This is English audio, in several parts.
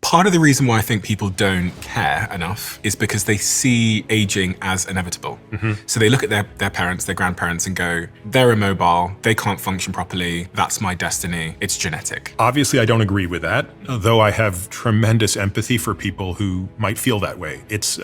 Part of the reason why I think people don't care enough is because they see aging as inevitable. So they look at their parents, their grandparents and go, they're immobile, they can't function properly, that's my destiny, it's genetic. Obviously, I don't agree with that, though I have tremendous empathy for people who might feel that way. It's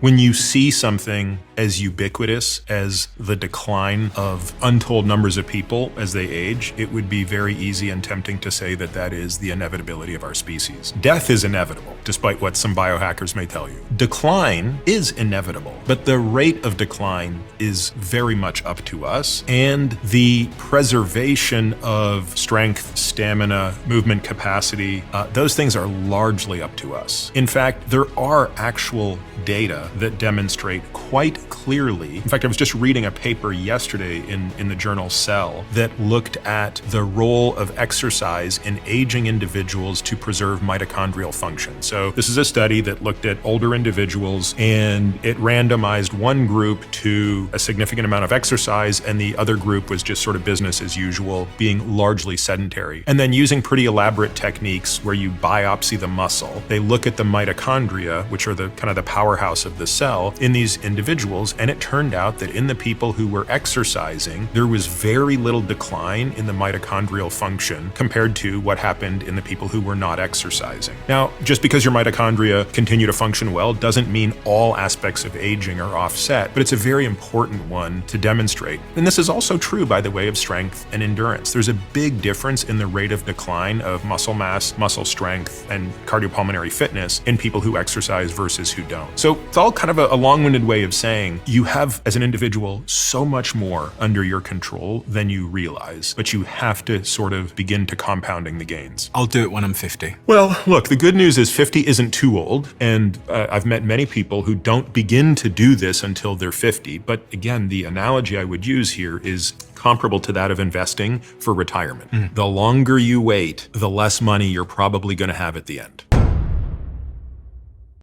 when you see something as ubiquitous as the decline of untold numbers of people as they age, it would be very easy and tempting to say that that is the inevitability of our species. Death is inevitable, despite what some biohackers may tell you. Decline is inevitable, but the rate of decline is very much up to us, and the preservation of strength, stamina, movement capacity, those things are largely up to us. In fact, there are actual data that demonstrate quite clearly. In fact, I was just reading a paper yesterday in the journal Cell that looked at the role of exercise in aging individuals to preserve mitochondrial function. So this is a study that looked at older individuals, and it randomized one group to a significant amount of exercise and the other group was just sort of business as usual, being largely sedentary. And then using pretty elaborate techniques where you biopsy the muscle, they look at the mitochondria, which are the kind of the powerhouse of the cell in these individuals, and it turned out that in the people who were exercising, there was very little decline in the mitochondrial function compared to what happened in the people who were not exercising. Now, just because your mitochondria continue to function well doesn't mean all aspects of aging are offset, but it's a very important one to demonstrate. And this is also true, by the way, of strength and endurance. There's a big difference in the rate of decline of muscle mass, muscle strength, and cardiopulmonary fitness in people who exercise versus who don't. So it's all kind of a long-winded way of saying you have, as an individual, so much more under your control than you realize, but you have to sort of begin to compounding the gains. I'll do it when I'm 50. Well, look, the good news is 50 isn't too old, and I've met many people who don't begin to do this until they're 50. But again, the analogy I would use here is comparable to that of investing for retirement. The longer you wait, the less money you're probably going to have at the end.